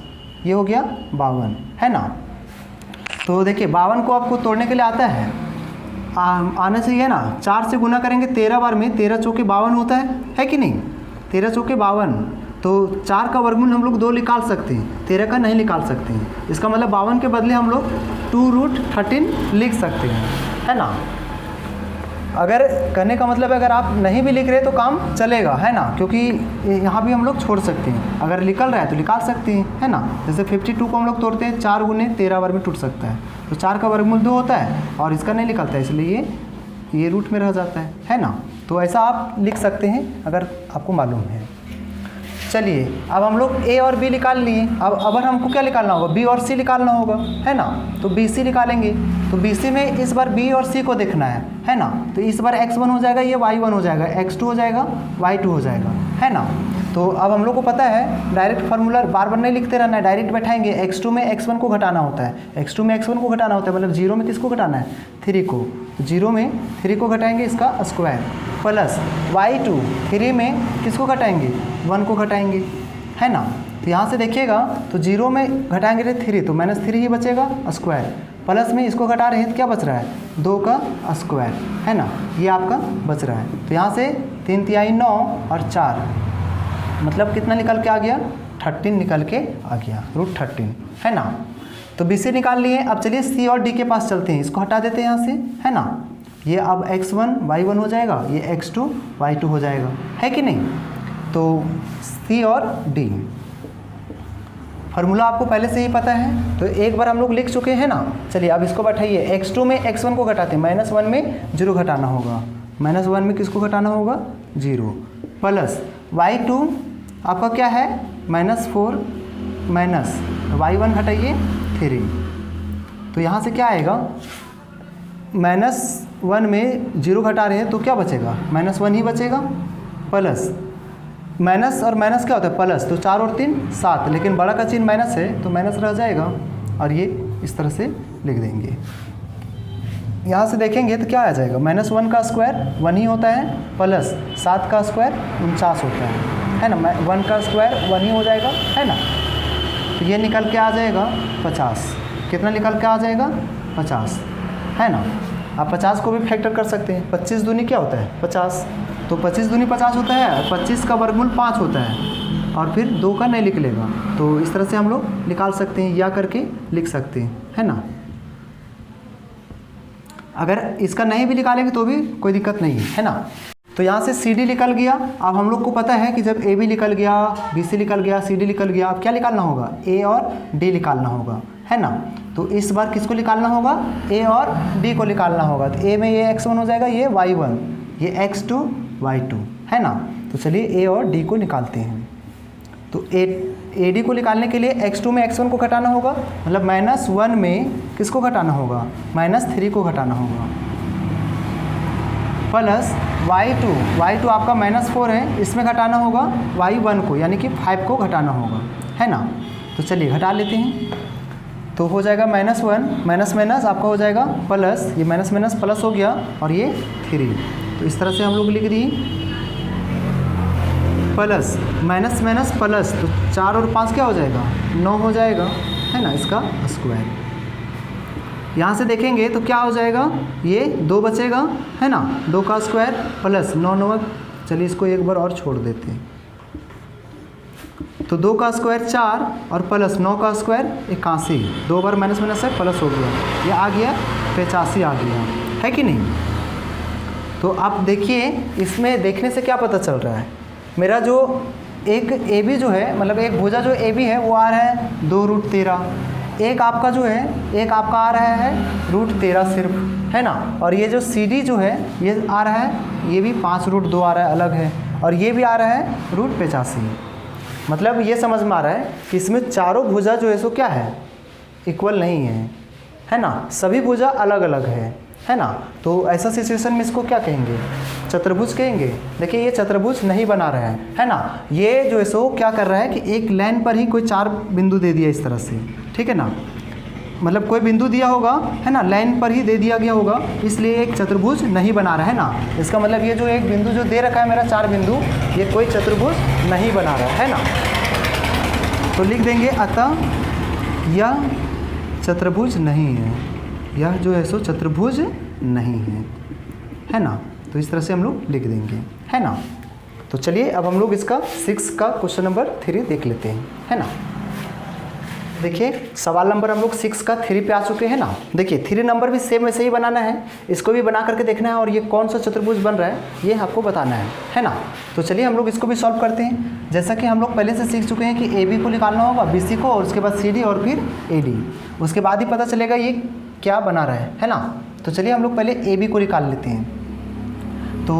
ये हो गया 52, है ना। तो देखिए 52 को आपको तोड़ने के लिए आता है, आना चाहिए ना। 4 से गुना करेंगे 13 बार में, 13 चौके 52 होता है कि नहीं, 13 चौके 52। तो 4 का वर्गमूल हम लोग 2 निकाल सकते हैं, 13 का नहीं निकाल सकते हैं। इसका मतलब 52 के बदले हम लोग 2√13 लिख सकते हैं, है ना। अगर कहने का मतलब अगर आप नहीं भी लिख रहे तो काम चलेगा, है ना, क्योंकि यहाँ भी हम लोग छोड़ सकते हैं। अगर निकल रहा है तो निकाल सकते हैं, है ना। जैसे 52 को हम लोग तोड़ते हैं, 4 गुने 13 बार में टूट सकता है, तो 4 का वर्गमूल 2 होता है और इसका नहीं निकलता है, इसलिए ये रूट में रह जाता है ना। तो ऐसा आप लिख सकते हैं अगर आपको मालूम है। चलिए अब हम लोग ए और बी निकाल लिए। अब हमको क्या निकालना होगा, बी और सी निकालना होगा, है ना। तो बी सी निकालेंगे, तो बी सी में इस बार बी और सी को देखना है ना। तो इस बार x1 हो जाएगा, ये y1 हो जाएगा, x2 हो जाएगा, y2 हो जाएगा, है ना। तो अब हम लोग को पता है डायरेक्ट फार्मूला बार बार नहीं लिखते रहना है, डायरेक्ट बैठाएंगे। x2 में x1 को घटाना होता है, x2 में x1 को घटाना होता है, मतलब 0 में किसको घटाना है, 3 को। 0 में 3 को घटाएंगे, इसका स्क्वायर प्लस y2, 3 में किसको घटाएंगे, 1 को घटाएंगे, है ना। तो यहाँ से देखिएगा तो 0 में घटाएंगे 3, तो -3 ही बचेगा स्क्वायर, प्लस में इसको घटा रहे हैं तो क्या बच रहा है, 2 का स्क्वायर, है ना। ये आपका बच रहा है। तो यहाँ से 3 तिहाई 9 और 4, मतलब कितना निकल के आ गया, 13 निकल के आ गया, √13, है ना। तो बी सी निकाल लिए। अब चलिए सी और डी के पास चलते हैं, इसको हटा देते हैं यहाँ से, है ना। ये अब x1 y1 हो जाएगा, ये x2 y2 हो जाएगा, है कि नहीं। तो सी और डी फार्मूला आपको पहले से ही पता है, तो एक बार हम लोग लिख चुके हैं ना। चलिए अब इसको बैठाइए, x2 में x1 को घटाते हैं, -1 में 0 घटाना होगा, -1 में किसको घटाना होगा, 0, प्लस y2 आपका क्या है, -4 माइनस y1 घटाइए 3। तो यहाँ से क्या आएगा, -1 में 0 घटा रहे हैं तो क्या बचेगा, -1 ही बचेगा, प्लस माइनस और माइनस क्या होता है प्लस, तो 4 और 3 7, लेकिन बड़ा का चिन्ह माइनस है तो माइनस रह जाएगा और ये इस तरह से लिख देंगे। यहाँ से देखेंगे तो क्या आ जाएगा, -1 का स्क्वायर 1 ही होता है, प्लस 7 का स्क्वायर 49 होता है ना, 1 का स्क्वायर 1 ही हो जाएगा, है ना। तो ये निकल के आ जाएगा 50। कितना निकल के आ जाएगा 50, है ना। आप 50 को भी फैक्टर कर सकते हैं, 25 दूनी क्या होता है 50, तो 25 दूनी 50 होता है, 25 का वर्गमूल 5 होता है और फिर 2 का नहीं निकलेगा, तो इस तरह से हम लोग निकाल सकते हैं या करके लिख सकते हैं, है ना। अगर इसका नहीं भी निकालेंगे तो भी कोई दिक्कत नहीं है ना। तो यहाँ से CD निकल गया। अब हम लोग को पता है कि जब AB निकल गया, BC निकल गया, CD निकल गया, अब क्या निकालना होगा, A और D निकालना होगा, है ना। तो इस बार किसको निकालना होगा, A और D को निकालना होगा। तो A में ये x1 हो जाएगा, ये y1, ये x2 y2, है ना। तो चलिए A और D को निकालते हैं। तो AD को निकालने के लिए x2 में x1 को घटाना होगा, मतलब -1 में किसको घटाना होगा, -3 को घटाना होगा, प्लस y2 आपका -4 है, इसमें घटाना होगा y1 को, यानी कि 5 को घटाना होगा, है ना। तो चलिए घटा लेते हैं। तो हो जाएगा -1 माइनस माइनस आपका हो जाएगा प्लस, ये माइनस माइनस प्लस हो गया और ये 3। तो इस तरह से हम लोग लिख दिए प्लस माइनस माइनस प्लस, तो 4 और 5 क्या हो जाएगा 9 हो जाएगा, है ना, इसका स्क्वायर। यहाँ से देखेंगे तो क्या हो जाएगा, ये 2 बचेगा, है ना, 2 का स्क्वायर प्लस 9 9, चलिए इसको एक बार और छोड़ देते हैं। तो 2 का स्क्वायर 4 और प्लस 9 का स्क्वायर 81, 2 बार माइनस माइनस है प्लस हो गया, ये आ गया 85 आ गया, है कि नहीं। तो आप देखिए इसमें देखने से क्या पता चल रहा है, मेरा जो एक AB जो है, मतलब एक भुजा जो AB है वो आ रहा है 2√13, एक आपका जो है एक आपका आ रहा है √13 सिर्फ, है ना। और ये जो CD जो है ये आ रहा है, ये भी 5√2 आ रहा है, अलग है, और ये भी आ रहा है √85। मतलब ये समझ में आ रहा है कि इसमें चारों भुजा जो है सो क्या है, इक्वल नहीं है ना, सभी भुजा अलग अलग है ना। तो ऐसा सिचुएशन में इसको क्या कहेंगे, चतुर्भुज कहेंगे। देखिए ये चतुर्भुज नहीं बना रहा है ना, ये जो है सो क्या कर रहा है कि एक लाइन पर ही कोई 4 बिंदु दे दिया इस तरह से, ठीक है ना, मतलब कोई बिंदु दिया होगा, है ना, लाइन पर ही दे दिया गया होगा, इसलिए एक चतुर्भुज नहीं बना रहा है ना। इसका मतलब ये जो एक बिंदु जो दे रखा है मेरा 4 बिंदु, ये कोई चतुर्भुज नहीं बना रहा है ना। तो लिख देंगे अतः यह चतुर्भुज नहीं है, यह जो है सो चतुर्भुज नहीं है ना। तो इस तरह से हम लोग लिख देंगे, है ना। तो चलिए अब हम लोग इसका 6 का क्वेश्चन नंबर 3 देख लेते हैं, है ना। देखिए सवाल नंबर हम लोग 6 का 3 पे आ चुके हैं ना। देखिए 3 नंबर भी सेम वैसे ही बनाना है, इसको भी बना करके देखना है और ये कौन सा चतुर्भुज बन रहा है ये आपको बताना है ना। तो चलिए हम लोग इसको भी सॉल्व करते हैं। जैसा कि हम लोग पहले से सीख चुके हैं कि AB को निकालना होगा, BC को, और उसके बाद CD और फिर AD, उसके बाद ही पता चलेगा ये क्या बना रहा है ना। तो चलिए हम लोग पहले AB को निकाल लेते हैं। तो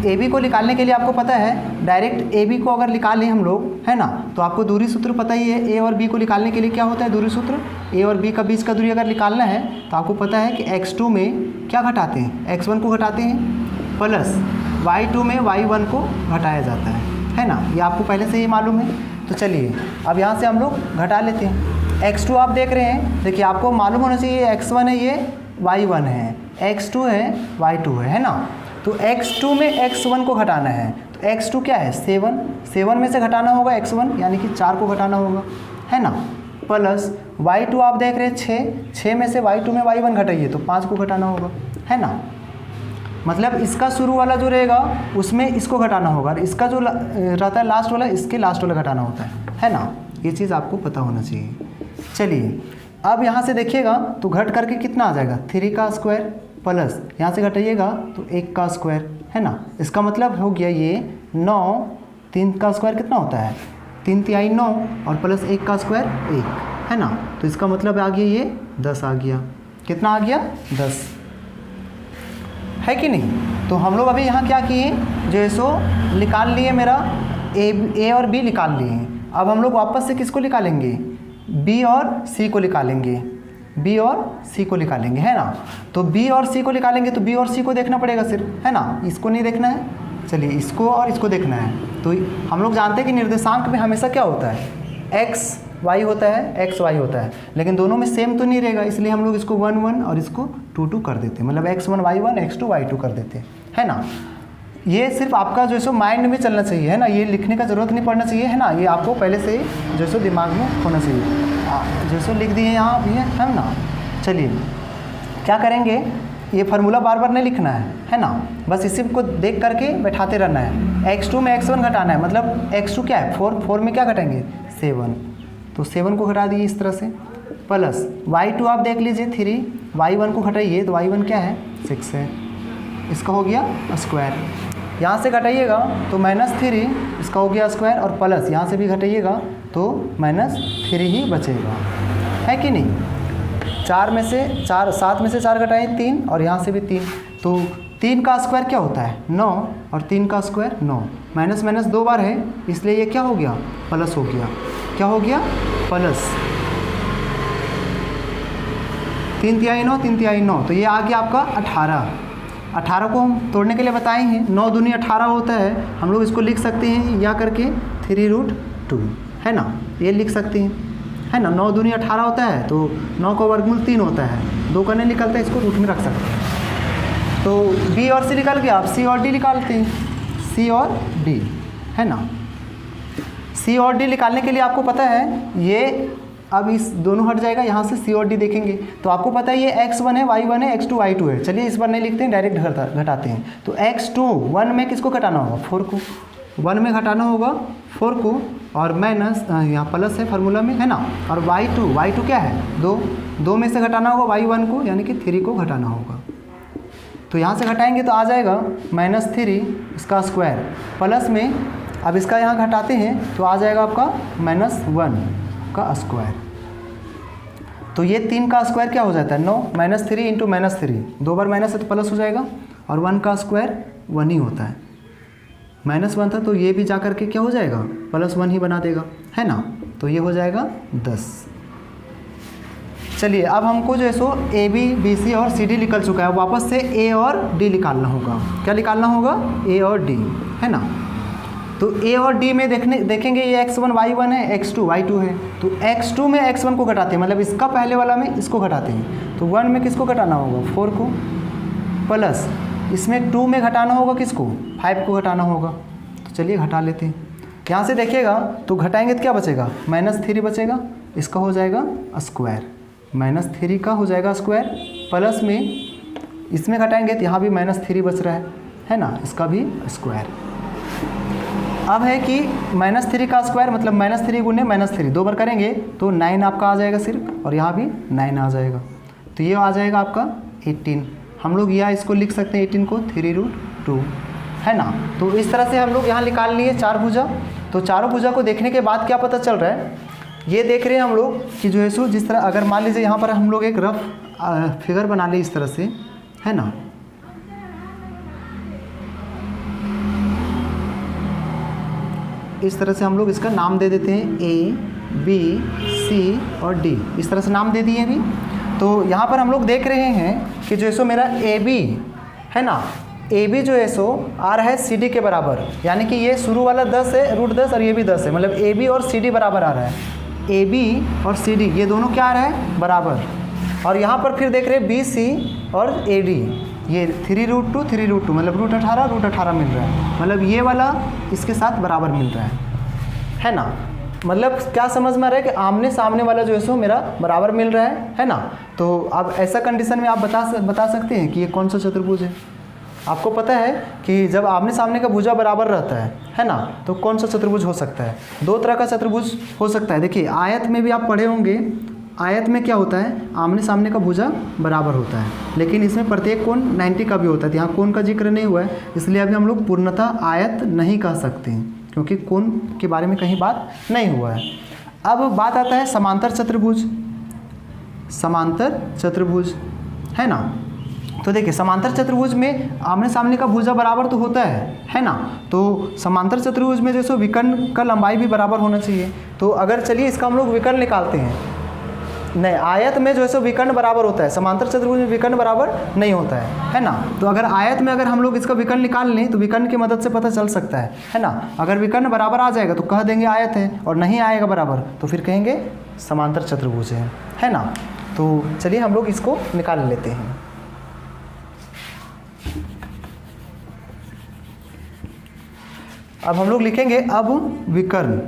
AB को निकालने के लिए आपको पता है डायरेक्ट AB को अगर निकाल लें हम लोग, है ना, तो आपको दूरी सूत्र पता ही है। A और B को निकालने के लिए क्या होता है दूरी सूत्र, A और B का बीच का दूरी अगर निकालना है तो आपको पता है कि x2 में क्या घटाते हैं, x1 को घटाते हैं, प्लस y2 में y1 को घटाया जाता है ना, ये आपको पहले से ही मालूम है। तो चलिए अब यहाँ से हम लोग घटा लेते हैं। x2 आप देख रहे हैं, देखिए आपको मालूम होना चाहिए x1 है, ये y1 है, x2 है, y2 है ना। तो x2 में x1 को घटाना है, तो x2 क्या है 7 में से घटाना होगा x1, यानी कि 4 को घटाना होगा, है ना, प्लस y2 आप देख रहे हैं 6 में से y2 में y1 घटाइए तो 5 को घटाना होगा, है ना। मतलब इसका शुरू वाला जो रहेगा उसमें इसको घटाना होगा, और इसका जो रहता है लास्ट वाला, इसके लास्ट वाला घटाना होता है ना। ये चीज़ आपको पता होना चाहिए। चलिए अब यहाँ से देखिएगा तो घट करके कितना आ जाएगा 3 का स्क्वायर, प्लस यहाँ से घटाइएगा तो 1 का स्क्वायर, है ना। इसका मतलब हो गया ये 9, 3 का स्क्वायर कितना होता है 3 तिहाई 9, और प्लस 1 का स्क्वायर 1, है ना। तो इसका मतलब आ गया ये 10 आ गया, कितना आ गया 10, है कि नहीं। तो हम लोग अभी यहाँ क्या किए, जो है सो निकाल लिए मेरा A और B निकाल लिए। अब हम लोग वापस से किसको निकालेंगे, B और C को निकालेंगे, B और C को निकालेंगे, है ना। तो B और C को निकालेंगे तो B और C को देखना पड़ेगा सिर्फ, है ना, इसको नहीं देखना है। चलिए इसको और इसको देखना है। तो हम लोग जानते हैं कि निर्देशांक में हमेशा क्या होता है, एक्स वाई होता है, एक्स वाई होता है, लेकिन दोनों में सेम तो नहीं रहेगा, इसलिए हम लोग इसको 1 1 और इसको 2 2 कर देते हैं, मतलब x1 y1 x2 y2 कर देते हैं, है ना। ये सिर्फ आपका जो है सो माइंड में चलना चाहिए, है ना, ये लिखने का ज़रूरत नहीं पड़ना चाहिए, है ना, ये आपको पहले से ही जो है सो दिमाग में होना चाहिए। जो सो लिख दिए यहाँ ये, है ना। चलिए क्या करेंगे, ये फार्मूला बार बार नहीं लिखना है ना, बस इसी को देख करके बैठाते रहना है। x2 में x1 घटाना है, मतलब x2 क्या है 4, 4 में क्या घटाएंगे 7, तो 7 को घटा दिए इस तरह से, प्लस y2 आप देख लीजिए 3, y1 को घटाइए तो y1 क्या है 6 है, इसका हो गया स्क्वायर, यहाँ से घटाइएगा तो -3, इसका हो गया स्क्वायर, और प्लस यहाँ से भी घटाइएगा तो -3 ही बचेगा, है कि नहीं। 4 में से 4, 7 में से 4 घटाएँ 3, और यहाँ से भी 3, तो 3 का स्क्वायर क्या होता है 9, और 3 का स्क्वायर 9, माइनस माइनस 2 बार है, इसलिए ये क्या हो गया प्लस हो गया, क्या हो गया प्लस, 3 तिहाई 9, 3 तिहाई 9, तो ये आ गया आपका 18। 18 को हम तोड़ने के लिए बताए हैं, 9 दूनी 18 होता है, हम लोग इसको लिख सकते हैं या करके 3√2, है ना, ये लिख सकते हैं, है ना। 9 दूनी 18 होता है, तो 9 का वर्गमूल 3 होता है, 2 का नहीं निकलता है, इसको रूट में रख सकते हैं। तो बी और सी निकल गया, अब सी और डी निकालते हैं, सी और डी, है ना। सी और डी निकालने के लिए आपको पता है ये, अब इस दोनों हट जाएगा, यहाँ से सी और डी देखेंगे तो आपको पता है ये x1 है, y1 है, x2 y2 है। चलिए इस बार नहीं लिखते हैं, डायरेक्ट घटाते हैं। तो x2 1 में किसको घटाना होगा 4 को, 1 में घटाना होगा 4 को, और माइनस यहाँ प्लस है फार्मूला में, है ना, और y2 क्या है 2 में से घटाना होगा y1 को, यानी कि 3 को घटाना होगा। तो यहाँ से घटाएंगे तो आ जाएगा -3 इसका स्क्वायर, प्लस में अब इसका यहाँ घटाते हैं तो आ जाएगा आपका -1 का स्क्वायर। तो ये 3 का स्क्वायर क्या हो जाता है 9, -3 इंटू -3, 2 बार माइनस है तो प्लस हो जाएगा, और 1 का स्क्वायर 1 ही होता है, -1 था तो ये भी जा करके क्या हो जाएगा +1 ही बना देगा, है ना। तो ये हो जाएगा 10। चलिए अब हमको जो है सो ए बी बी सी और सी डी निकल चुका है, वापस से ए और डी निकालना होगा। क्या निकालना होगा ए और डी, है ना। तो ए और डी में देखेंगे ये x1 y1 है, x2 y2 है, तो x2 में x1 को घटाते हैं, मतलब इसका पहले वाला में इसको घटाते हैं, तो 1 में किसको घटाना होगा 4 को, प्लस इसमें 2 में घटाना होगा किसको 5 को घटाना होगा। तो चलिए घटा लेते हैं, यहाँ से देखिएगा तो घटाएंगे तो क्या बचेगा -3 बचेगा, इसका हो जाएगा स्क्वायर, -3 का हो जाएगा स्क्वायर, प्लस में इसमें घटाएंगे तो यहाँ भी -3 बच रहा है ना, इसका भी स्क्वायर। अब है कि -3 का स्क्वायर मतलब -3 गुने -3, 2 बार करेंगे तो 9 आपका आ जाएगा सिर्फ, और यहाँ भी 9 आ जाएगा, तो ये आ जाएगा आपका 18। हम लोग या इसको लिख सकते हैं 18 को 3√2, है ना। तो इस तरह से हम लोग यहाँ निकाल लिए 4 भुजा। तो चारों भुजा को देखने के बाद क्या पता चल रहा है, ये देख रहे हैं हम लोग कि जो है सो जिस तरह, अगर मान लीजिए यहाँ पर हम लोग एक रफ फिगर बना लें इस तरह से, है ना, इस तरह से हम लोग इसका नाम दे देते हैं ए बी सी और डी, इस तरह से नाम दे दिए अभी। तो यहाँ पर हम लोग देख रहे हैं कि जो है सो मेरा ए बी है ना, ए बी जो है सो आ रहा है सी डी के बराबर, यानी कि ये शुरू वाला 10 है √10 और ये भी 10 है, मतलब ए बी और सी डी बराबर आ रहा है। ए बी और सी डी ये दोनों क्या आ रहा है बराबर, और यहाँ पर फिर देख रहे हैं बी सी और ए डी, ये 3√2 3√2 मतलब √18 मिल रहा है, मतलब ये वाला इसके साथ बराबर मिल रहा है ना। मतलब क्या समझ में आ रहा है कि आमने सामने वाला जो है सो मेरा बराबर मिल रहा है ना। तो अब ऐसा कंडीशन में आप बता सकते हैं कि ये कौन सा चतुर्भुज है। आपको पता है कि जब आमने सामने का भुजा बराबर रहता है ना, तो कौन सा चतुर्भुज हो सकता है, 2 तरह का चतुर्भुज हो सकता है। देखिए आयत में भी आप पढ़े होंगे, आयत में क्या होता है आमने सामने का भुजा बराबर होता है, लेकिन इसमें प्रत्येक कोण 90 का भी होता है। यहाँ कोण का जिक्र नहीं हुआ है, इसलिए अभी हम लोग पूर्णतः आयत नहीं कह सकते हैं, क्योंकि कोण के बारे में कहीं बात नहीं हुआ है। अब बात आता है समांतर चतुर्भुज, समांतर चतुर्भुज है ना। तो देखिए समांतर चतुर्भुज में आमने सामने का भुजा बराबर तो होता है ना। तो समांतर चतुर्भुज में जैसे विकर्ण का लंबाई भी बराबर होना चाहिए। तो अगर चलिए इसका हम लोग विकर्ण निकालते हैं, नहीं, आयत में जो है सो विकर्ण बराबर होता है, समांतर चतुर्भुज में विकर्ण बराबर नहीं होता है ना। तो अगर आयत में अगर हम लोग इसका विकर्ण निकाल लें तो विकर्ण की मदद से पता चल सकता है ना। अगर विकर्ण बराबर आ जाएगा तो कह देंगे आयत है, और नहीं आएगा बराबर तो फिर कहेंगे समांतर चतुर्भुज है ना। तो चलिए हम लोग इसको निकाल लेते हैं। अब हम लोग लिखेंगे अब विकर्ण।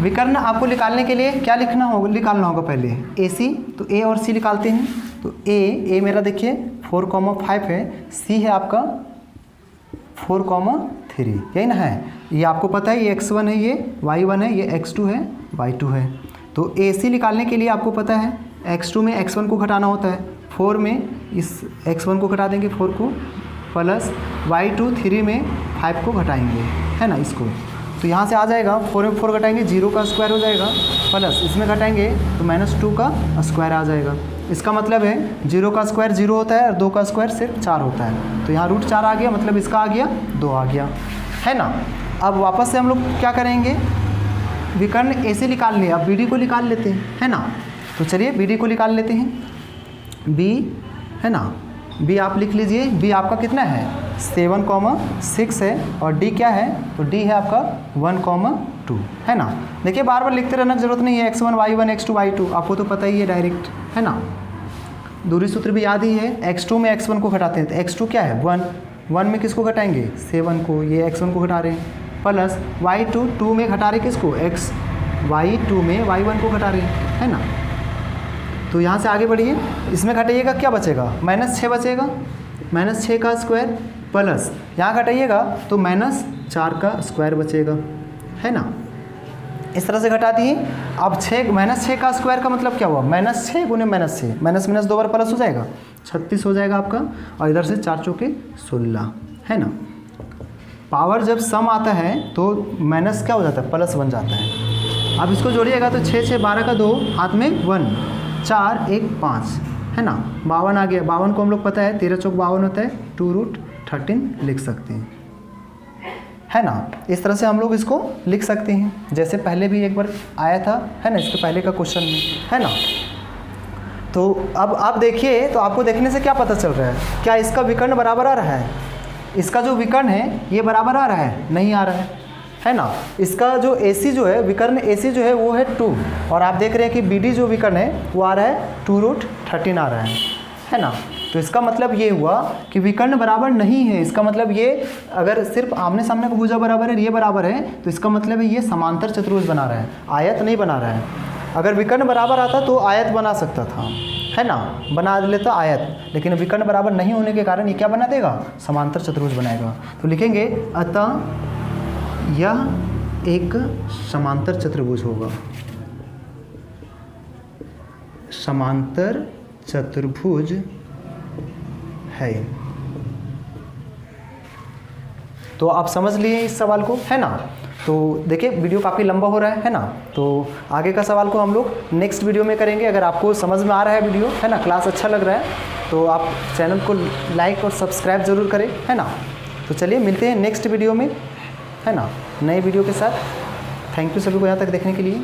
विकर्ण आपको निकालने के लिए क्या निकालना होगा पहले AC, तो A और C निकालते हैं। तो A मेरा देखिए 4,5 है, C है आपका 4,3, यही ना है। ये आपको पता है, ये x1 है, ये y1 है, ये x2 है, y2 है। तो AC निकालने के लिए आपको पता है x2 में x1 को घटाना होता है, 4 में इस x1 को घटा देंगे 4 को, प्लस y2 3 में 5 को घटाएंगे, है ना इसको। तो यहाँ से आ जाएगा 4 में 4 घटाएंगे 0 का स्क्वायर हो जाएगा, प्लस इसमें घटाएंगे तो -2 का स्क्वायर आ जाएगा। इसका मतलब है 0 का स्क्वायर 0 होता है और 2 का स्क्वायर सिर्फ 4 होता है। तो यहाँ √4 आ गया, मतलब इसका आ गया 2 आ गया, है ना। अब वापस से हम लोग क्या करेंगे, विकर्ण AC निकाल लिया, अब BD को निकाल लेते हैं, है ना। तो चलिए BD को निकाल लेते हैं। B है ना, B आप लिख लीजिए। B आपका कितना है 7,6 है, और D क्या है, तो D है आपका 1,2, है ना। देखिए बार बार लिखते रहने की जरूरत नहीं है, x1 y1 x2 y2 आपको तो पता ही है डायरेक्ट, है ना। दूरी सूत्र भी याद ही है, x2 में x1 को घटाते हैं तो x2 क्या है 1 में किसको घटाएंगे 7 को, ये x1 को घटा रहे हैं, प्लस y2 2 में घटा रहे किसको y2 में y1 को घटा रहे हैं, है ना। तो यहाँ से आगे बढ़िए, इसमें घटाइएगा क्या बचेगा -6 बचेगा, -6 का स्क्वायर, प्लस यहाँ घटाइएगा तो -4 का स्क्वायर बचेगा, है ना। इस तरह से घटा दिए। अब -6 का स्क्वायर का मतलब क्या हुआ, -6 गुने -6, माइनस 2 बार प्लस हो जाएगा 36 हो जाएगा आपका, और इधर से 4 चौके 16, है ना। पावर जब सम आता है तो माइनस क्या हो जाता है प्लस बन जाता है। अब इसको जोड़िएगा तो 6 6 12 का 2, हाथ में 1, 4 1 5, है ना। 52 आ गया। 52 को हम लोग पता है 13 चौक 52 होता है, 2√13 लिख सकते हैं, है ना। इस तरह से हम लोग इसको लिख सकते हैं, जैसे पहले भी एक बार आया था, है ना, इसके पहले का क्वेश्चन में, है ना। तो अब आप देखिए, तो आपको देखने से क्या पता चल रहा है, क्या इसका विकर्ण बराबर आ रहा है, इसका जो विकर्ण है ये बराबर आ रहा है, नहीं आ रहा है ना। इसका जो AC जो है, विकर्ण AC जो है वो है 2, और आप देख रहे हैं कि BD जो विकर्ण है वो आ रहा है 2√13 आ रहा है ना। तो इसका मतलब ये हुआ कि विकर्ण बराबर नहीं है। इसका मतलब ये, अगर सिर्फ आमने सामने का भुजा बराबर है, ये बराबर है, तो इसका मतलब है ये समांतर चतुर्भुज बना रहा है, आयत नहीं बना रहा है। अगर विकर्ण बराबर आता तो आयत बना सकता था, है ना, बना लेता आयत, लेकिन विकर्ण बराबर नहीं होने के कारण ये क्या बना देगा, समांतर चतुर्भुज बनाएगा। तो लिखेंगे अतः यह एक समांतर चतुर्भुज होगा, समांतर चतुर्भुज है। तो आप समझ लिए इस सवाल को, है ना। तो देखिए वीडियो काफ़ी लंबा हो रहा है ना। तो आगे का सवाल को हम लोग नेक्स्ट वीडियो में करेंगे। अगर आपको समझ में आ रहा है वीडियो, है ना, क्लास अच्छा लग रहा है, तो आप चैनल को लाइक और सब्सक्राइब ज़रूर करें, है ना। तो चलिए मिलते हैं नेक्स्ट वीडियो में, है ना, नए वीडियो के साथ। थैंक यू सभी को यहाँ तक देखने के लिए।